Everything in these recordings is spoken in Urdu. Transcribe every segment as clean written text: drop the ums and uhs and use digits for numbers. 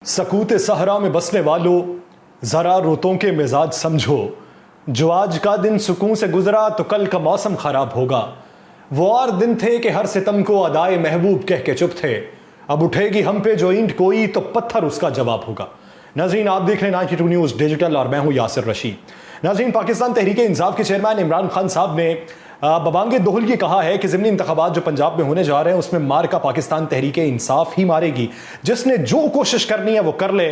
سکوت صحرا میں بسنے والوں ذرا روتوں کے مزاج سمجھو، جو آج کا دن سکون سے گزرا تو کل کا موسم خراب ہوگا۔ وہ اور دن تھے کہ ہر ستم کو ادائے محبوب کہہ کے چپ تھے، اب اٹھے گی ہم پہ جو اینٹ کوئی تو پتھر اس کا جواب ہوگا۔ ناظرین، آپ دیکھ رہے ہیں 92 نیوز ڈیجیٹل اور میں ہوں یاسر رشید۔ ناظرین، پاکستان تحریک انصاف کے چیئرمین عمران خان صاحب نے ببانگ دہل یہ کہا ہے کہ ضمنی انتخابات جو پنجاب میں ہونے جا رہے ہیں اس میں مار کا پاکستان تحریک انصاف ہی مارے گی، جس نے جو کوشش کرنی ہے وہ کر لے،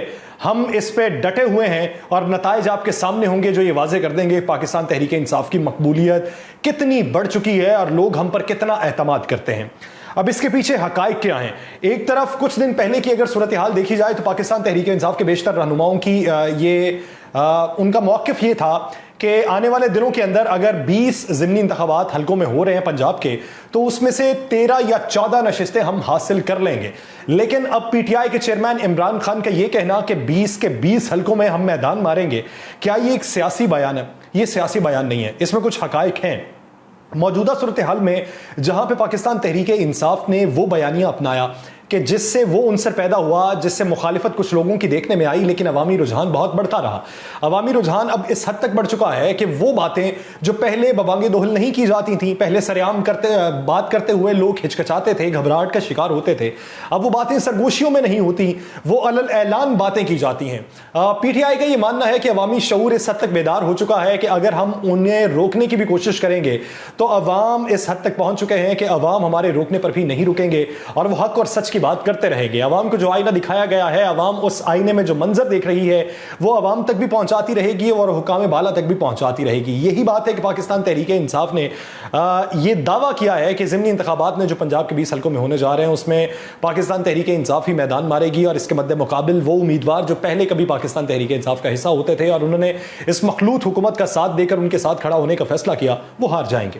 ہم اس پہ ڈٹے ہوئے ہیں اور نتائج آپ کے سامنے ہوں گے جو یہ واضح کر دیں گے پاکستان تحریک انصاف کی مقبولیت کتنی بڑھ چکی ہے اور لوگ ہم پر کتنا اعتماد کرتے ہیں۔ اب اس کے پیچھے حقائق کیا ہیں؟ ایک طرف کچھ دن پہلے کی اگر صورتحال دیکھی جائے تو پاکستان تحریک انصاف کے بیشتر رہنماؤں کی ان کا موقف یہ تھا کہ آنے والے دنوں کے اندر اگر 20 ضمنی انتخابات حلقوں میں ہو رہے ہیں پنجاب کے تو اس میں سے 13 یا 14 نشستیں ہم حاصل کر لیں گے۔ لیکن اب پی ٹی آئی کے چیئرمین عمران خان کا یہ کہنا کہ 20 کے 20 حلقوں میں ہم میدان ماریں گے، کیا یہ ایک سیاسی بیان ہے؟ یہ سیاسی بیان نہیں ہے، اس میں کچھ حقائق ہیں۔ موجودہ صورتحال میں جہاں پہ پاکستان تحریک انصاف نے وہ بیانیہ اپنایا کہ جس سے وہ عنصر پیدا ہوا جس سے مخالفت کچھ لوگوں کی دیکھنے میں آئی، لیکن عوامی رجحان بہت بڑھتا رہا۔ عوامی رجحان اب اس حد تک بڑھ چکا ہے کہ وہ باتیں جو پہلے ببانگ دہل نہیں کی جاتی تھیں، پہلے سرعام بات کرتے ہوئے لوگ ہچکچاتے تھے، گھبراہٹ کا شکار ہوتے تھے، اب وہ باتیں سرگوشیوں میں نہیں ہوتی، وہ علل اعلان باتیں کی جاتی ہیں۔ پی ٹی آئی کا یہ ماننا ہے کہ عوامی شعور اس حد تک بیدار ہو چکا ہے کہ اگر ہم انہیں روکنے کی بھی کوشش کریں گے تو عوام اس حد تک پہنچ چکے ہیں کہ عوام ہمارے روکنے پر بھی نہیں رکیں گے اور وہ حق اور سچ کی بات کرتے رہیں گے۔ عوام کو جو آئینہ دکھایا گیا ہے، عوام اس آئینے میں جو منظر دیکھ رہی ہے وہ عوام تک بھی پہنچاتی رہے گی اور حکام بالا تک بھی پہنچاتی رہے گی۔ یہی بات ہے کہ پاکستان تحریک انصاف نے یہ دعویٰ کیا ہے کہ ضمنی انتخابات میں جو پنجاب کے 20 حلقوں میں ہونے جا رہے ہیں اس میں پاکستان تحریک انصاف ہی میدان مارے گی، اور اس کے مد مقابل وہ امیدوار جو پہلے کبھی پاکستان تحریک انصاف کا حصہ ہوتے تھے اور انہوں نے اس مخلوط حکومت کا ساتھ دے کر ان کے ساتھ کھڑا ہونے کا فیصلہ کیا، وہ ہار جائیں گے۔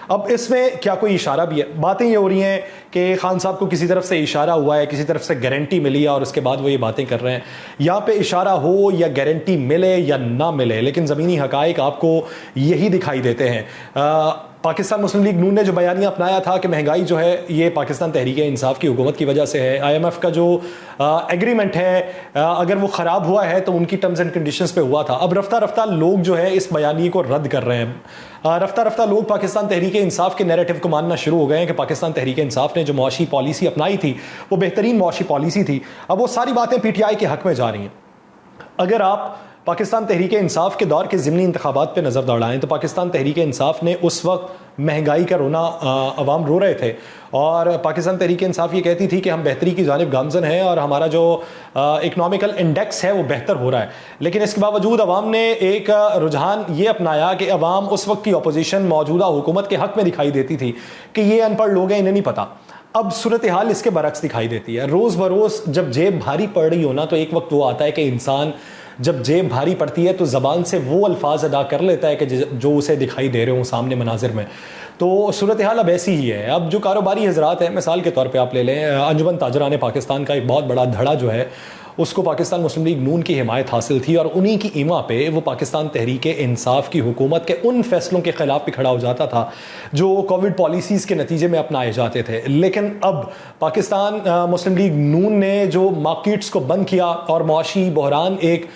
اب اس میں کیا کوئی اشارہ بھی ہے؟ باتیں یہ ہو رہی ہیں کہ خان صاحب کو کسی طرف سے اشارہ ہوا ہے، کسی طرف سے گارنٹی ملی ہے اور اس کے بعد وہ یہ باتیں کر رہے ہیں۔ یہاں پہ اشارہ ہو یا گارنٹی ملے یا نہ ملے، لیکن زمینی حقائق آپ کو یہی دکھائی دیتے ہیں۔ پاکستان مسلم لیگ نون نے جو بیانیہ اپنایا تھا کہ مہنگائی جو ہے یہ پاکستان تحریک انصاف کی حکومت کی وجہ سے ہے، آئی ایم ایف کا جو ایگریمنٹ ہے اگر وہ خراب ہوا ہے تو ان کی ٹرمز اینڈ کنڈیشنز پہ ہوا تھا۔ اب رفتہ رفتہ لوگ جو ہے اس بیانیے کو رد کر رہے ہیں، رفتہ رفتہ لوگ پاکستان تحریک انصاف کے نیریٹو کو ماننا شروع ہو گئے ہیں کہ پاکستان تحریک انصاف نے جو معاشی پالیسی اپنائی تھی وہ بہترین معاشی پالیسی تھی۔ اب وہ ساری باتیں پی ٹی آئی کے حق میں جا رہی ہیں۔ اگر آپ پاکستان تحریک انصاف کے دور کے ضمنی انتخابات پہ نظر دوڑائیں تو پاکستان تحریک انصاف نے اس وقت مہنگائی کا رونا عوام رو رہے تھے اور پاکستان تحریک انصاف یہ کہتی تھی کہ ہم بہتری کی جانب گامزن ہیں اور ہمارا جو اکنامیکل انڈیکس ہے وہ بہتر ہو رہا ہے۔ لیکن اس کے باوجود عوام نے ایک رجحان یہ اپنایا کہ عوام اس وقت کی اپوزیشن موجودہ حکومت کے حق میں دکھائی دیتی تھی کہ یہ ان پڑھ لوگ ہیں، انہیں نہیں پتہ۔ اب صورتحال اس کے برعکس دکھائی دیتی ہے۔ روز بروز جب جیب بھاری پڑ رہی ہونا تو ایک وقت وہ آتا ہے کہ انسان جب جیب بھاری پڑتی ہے تو زبان سے وہ الفاظ ادا کر لیتا ہے کہ جو اسے دکھائی دے رہے ہوں سامنے مناظر میں۔ تو صورتحال اب ایسی ہی ہے۔ اب جو کاروباری حضرات ہیں، مثال کے طور پہ آپ لے لیں انجمن تاجران پاکستان کا ایک بہت بڑا دھڑا جو ہے اس کو پاکستان مسلم لیگ نون کی حمایت حاصل تھی اور انہی کی ایما پہ وہ پاکستان تحریک انصاف کی حکومت کے ان فیصلوں کے خلاف بھی کھڑا ہو جاتا تھا جو کووڈ پالیسیز کے نتیجے میں اپنائے جاتے تھے۔ لیکن اب پاکستان مسلم لیگ نون نے جو مارکیٹس کو بند کیا اور معاشی بحران ایک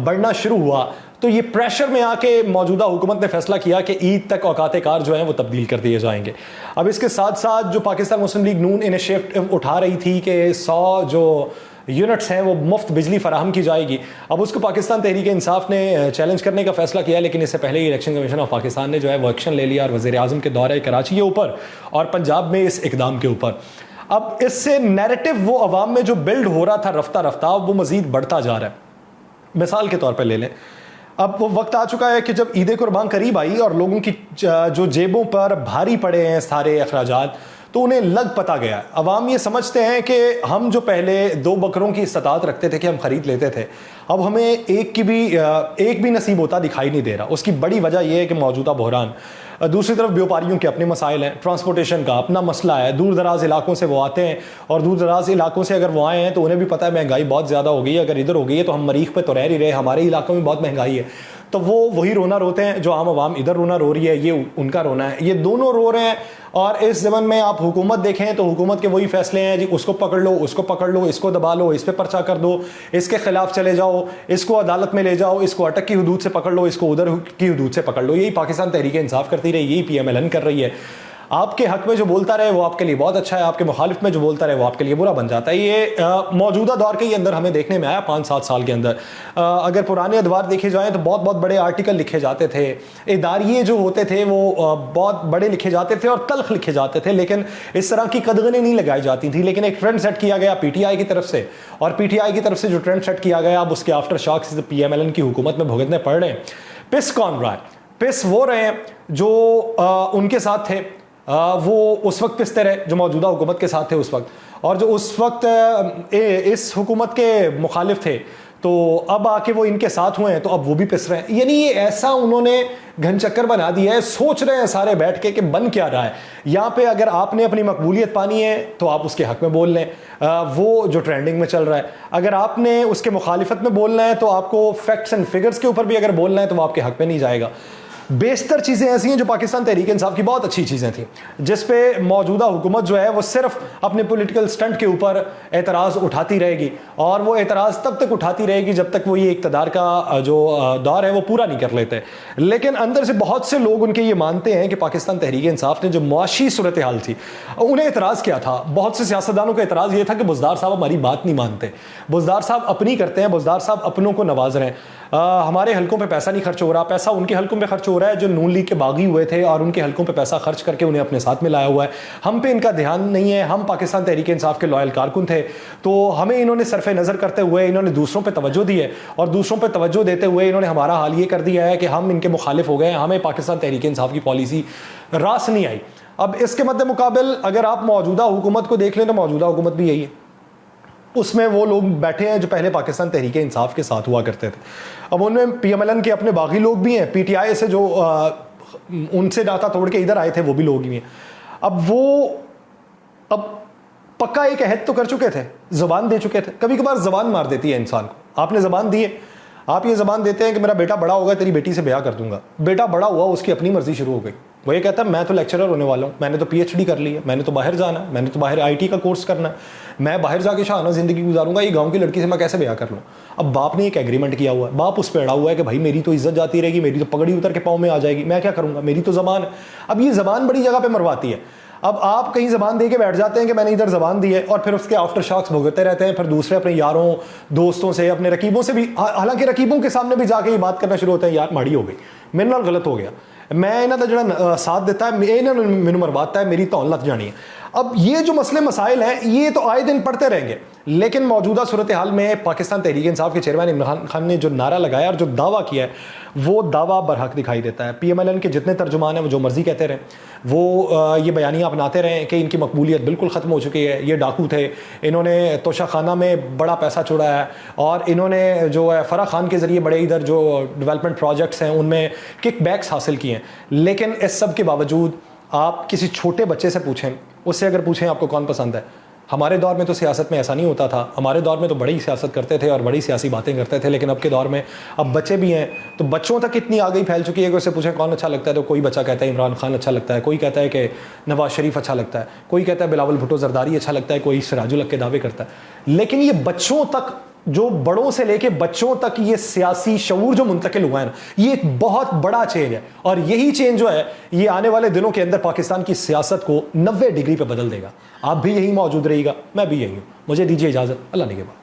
بڑھنا شروع ہوا تو یہ پریشر میں آ کے موجودہ حکومت نے فیصلہ کیا کہ عید تک اوقات کار جو ہیں وہ تبدیل کر دیے جائیں گے۔ اب اس کے ساتھ ساتھ جو پاکستان مسلم لیگ نون انیشیٹو اٹھا رہی تھی کہ 100 جو یونٹس ہیں وہ مفت بجلی فراہم کی جائے گی، اب اس کو پاکستان تحریک انصاف نے چیلنج کرنے کا فیصلہ کیا، لیکن اس سے پہلے ہی الیکشن کمیشن آف پاکستان نے جو ہے وہ ایکشن لے لیا اور وزیر اعظم کے دورہ کراچی کے اوپر اور پنجاب میں اس اقدام کے اوپر اب اس سے نیریٹو وہ عوام میں جو بلڈ ہو رہا تھا رفتہ رفتہ وہ مزید بڑھتا جا رہا ہے۔ مثال کے طور پہ لے لیں، اب وہ وقت آ چکا ہے کہ جب عید قربان قریب آئی اور لوگوں کی جو جیبوں پر بھاری پڑے ہیں سارے اخراجات تو انہیں لگ پتا گیا۔ عوام یہ سمجھتے ہیں کہ ہم جو پہلے 2 بکروں کی استطاعت رکھتے تھے کہ ہم خرید لیتے تھے، اب ہمیں ایک بھی نصیب ہوتا دکھائی نہیں دے رہا۔ اس کی بڑی وجہ یہ ہے کہ موجودہ بحران، دوسری طرف بیوپاریوں کے اپنے مسائل ہیں، ٹرانسپورٹیشن کا اپنا مسئلہ ہے، دور دراز علاقوں سے وہ آتے ہیں اور دور دراز علاقوں سے اگر وہ آئے ہیں تو انہیں بھی پتہ ہے مہنگائی بہت زیادہ ہو گئی ہے، اگر ادھر ہو گئی ہے تو ہم مریخ پہ تو رہ ہی رہے، ہمارے علاقوں میں بہت مہنگائی ہے۔ تو وہ وہی رونا روتے ہیں جو عام عوام ادھر رونا رو رہی ہے، یہ ان کا رونا ہے، یہ دونوں رو رہے ہیں. اور اس زمن میں آپ حکومت دیکھیں تو حکومت کے وہی فیصلے ہیں جی، اس کو پکڑ لو، اس کو پکڑ لو، اس کو دبا لو، اس پہ پرچہ کر دو، اس کے خلاف چلے جاؤ، اس کو عدالت میں لے جاؤ، اس کو اٹک کی حدود سے پکڑ لو، اس کو ادھر کی حدود سے پکڑ لو. یہی پاکستان تحریک انصاف کرتی رہی، یہی PMLN کر رہی ہے. آپ کے حق میں جو بولتا رہے وہ آپ کے لیے بہت اچھا ہے، آپ کے مخالف میں جو بولتا رہے وہ آپ کے لیے برا بن جاتا ہے. یہ موجودہ دور کے اندر ہمیں دیکھنے میں آیا 5-7 سال کے اندر. اگر پرانے ادوار دیکھے جائیں تو بہت بہت بڑے آرٹیکل لکھے جاتے تھے، اداریے جو ہوتے تھے وہ بہت بڑے لکھے جاتے تھے اور تلخ لکھے جاتے تھے، لیکن اس طرح کی قدغنیں نہیں لگائی جاتی تھیں. لیکن ایک ٹرینڈ سیٹ کیا گیا PTI کی طرف سے، اور PTI کی طرف سے جو ٹرینڈ سیٹ کیا گیا اب اس کے آفٹر شاکس PMLN کی حکومت میں بھگتنے پڑ رہے ہیں. پس کون رہا ہے؟ پس وہ رہے ہیں جو ان کے ساتھ تھے، وہ اس وقت پستے رہے جو موجودہ حکومت کے ساتھ تھے اس وقت، اور جو اس وقت اس حکومت کے مخالف تھے تو اب آ کے وہ ان کے ساتھ ہوئے ہیں تو اب وہ بھی پس رہے ہیں. یعنی یہ ایسا انہوں نے گھن چکر بنا دیا ہے. سوچ رہے ہیں سارے بیٹھ کے کہ بن کیا رہا ہے یہاں پہ. اگر آپ نے اپنی مقبولیت پانی ہے تو آپ اس کے حق میں بول لیں، وہ جو ٹرینڈنگ میں چل رہا ہے. اگر آپ نے اس کے مخالفت میں بولنا ہے تو آپ کو فیکٹس اینڈ فگرز کے اوپر بھی اگر بولنا ہے تو وہ آپ کے حق میں نہیں جائے گا. بیشتر چیزیں ایسی ہیں جو پاکستان تحریک انصاف کی بہت اچھی چیزیں تھیں، جس پہ موجودہ حکومت جو ہے وہ صرف اپنے پولیٹیکل سٹنٹ کے اوپر اعتراض اٹھاتی رہے گی، اور وہ اعتراض تب تک اٹھاتی رہے گی جب تک وہ یہ اقتدار کا جو دور ہے وہ پورا نہیں کر لیتے. لیکن اندر سے بہت سے لوگ ان کے یہ مانتے ہیں کہ پاکستان تحریک انصاف نے جو معاشی صورتحال تھی انہیں اعتراض کیا تھا. بہت سے سیاستدانوں کا اعتراض یہ تھا کہ بزدار صاحب ہماری بات نہیں مانتے، بزدار صاحب اپنی کرتے ہیں، بزدار صاحب اپنوں کو نواز رہے ہیں، ہمارے حلقوں پہ پیسہ نہیں خرچ ہو رہا، پیسہ ان کے حلقوں پہ خرچ ہو رہا ہے جو نون لیگ کے باغی ہوئے تھے اور ان کے حلقوں پہ پیسہ خرچ کر کے انہیں اپنے ساتھ میں لایا ہوا ہے. ہم پہ ان کا دھیان نہیں ہے، ہم پاکستان تحریک انصاف کے لائل کارکن تھے تو ہمیں انہوں نے صرف نظر کرتے ہوئے انہوں نے دوسروں پہ توجہ دی ہے، اور دوسروں پہ توجہ دیتے ہوئے انہوں نے ہمارا حال یہ کر دیا ہے کہ ہم ان کے مخالف ہو گئے، ہمیں پاکستان تحریک انصاف کی پالیسی راس نہیں آئی. اب اس کے مد مقابل اگر آپ موجودہ حکومت کو دیکھ لیں تو موجودہ حکومت بھی یہی ہے، اس میں وہ لوگ بیٹھے ہیں جو پہلے پاکستان تحریک انصاف کے ساتھ ہوا کرتے تھے. اب ان میں PMLN کے اپنے باغی لوگ بھی ہیں، PTI سے جو ان سے ناتا توڑ کے ادھر آئے تھے وہ بھی لوگ بھی ہیں. اب وہ اب پکا ایک عہد تو کر چکے تھے، زبان دے چکے تھے. کبھی کبھار زبان مار دیتی ہے انسان کو. آپ نے زبان دی ہے، آپ یہ زبان دیتے ہیں کہ میرا بیٹا بڑا ہوگا تیری بیٹی سے بیاہ کر دوں گا. بیٹا بڑا ہوا، اس کی اپنی مرضی شروع ہو گئی. وہ یہ کہتا ہے میں تو لیکچرر ہونے والا ہوں، میں نے تو PhD کر لی ہے، میں نے تو باہر جانا ہے، میں نے تو باہر IT کا کورس کرنا ہے، میں باہر جا کے شاہانہ زندگی گزاروں گا، یہ گاؤں کی لڑکی سے میں کیسے بیاہ کر لوں. اب باپ نے ایک ایگریمنٹ کیا ہوا ہے، باپ اس پہ اڑا ہوا ہے کہ بھائی میری تو عزت جاتی رہے گی، میری تو پگڑی اتر کے پاؤں میں آ جائے گی، میں کیا کروں گا، میری تو زبان ہے. اب یہ زبان بڑی جگہ پہ مرواتی ہے. اب آپ کہیں زبان دے کے بیٹھ جاتے ہیں کہ میں نے ادھر زبان دی ہے، اور پھر اس کے آفٹر شاکس بھگتتے رہتے ہیں. پھر دوسرے اپنے یاروں دوستوں سے، اپنے رقیبوں سے بھی، حالانکہ رقیبوں کے سامنے بھی جا کے یہ بات کرنا شروع ہوتا ہے یار ماڑی ہو گئی، میرے نال غلط ہو گیا، میں انہاں دا جڑا ساتھ دیتا ہے انہاں نے مینوں مرواتا ہے، میری تو لت جانی ہے. اب یہ جو مسئلے مسائل ہیں یہ تو آئے دن پڑھتے رہیں گے. لیکن موجودہ صورتحال میں پاکستان تحریک انصاف کے چیئرمین عمران خان نے جو نعرہ لگایا اور جو دعویٰ کیا ہے وہ دعویٰ برحق دکھائی دیتا ہے. PMLN کے جتنے ترجمان ہیں وہ جو مرضی کہتے رہیں، وہ یہ بیانیہ اپناتے رہیں کہ ان کی مقبولیت بالکل ختم ہو چکی ہے، یہ ڈاکو تھے، انہوں نے توشہ خانہ میں بڑا پیسہ چھوڑا ہے، اور انہوں نے جو ہے فرح خان کے ذریعے بڑے ادھر جو ڈیولپمنٹ پروجیکٹس ہیں ان میں کک بیکس حاصل کیے ہیں. لیکن اس سب کے باوجود آپ کسی چھوٹے بچے سے پوچھیں، اس سے اگر پوچھیں آپ کو کون پسند ہے، ہمارے دور میں تو سیاست میں ایسا نہیں ہوتا تھا، ہمارے دور میں تو بڑی سیاست کرتے تھے اور بڑی سیاسی باتیں کرتے تھے. لیکن اب کے دور میں اب بچے بھی ہیں تو بچوں تک اتنی آگئی پھیل چکی ہے کہ اس سے پوچھیں کون اچھا لگتا ہے تو کوئی بچہ کہتا ہے عمران خان اچھا لگتا ہے، کوئی کہتا ہے کہ نواز شریف اچھا لگتا ہے، کوئی کہتا ہے بلاول بھٹو زرداری اچھا لگتا ہے، کوئی سراج الحق کے دعوے کرتا ہے. لیکن یہ بچوں تک، جو بڑوں سے لے کے بچوں تک یہ سیاسی شعور جو منتقل ہوا ہے نا، یہ ایک بہت بڑا چینج ہے. اور یہی چینج جو ہے یہ آنے والے دنوں کے اندر پاکستان کی سیاست کو 90 ڈگری پہ بدل دے گا. آپ بھی یہی موجود رہے گا، میں بھی یہی ہوں. مجھے دیجیے اجازت، اللہ نگہبان.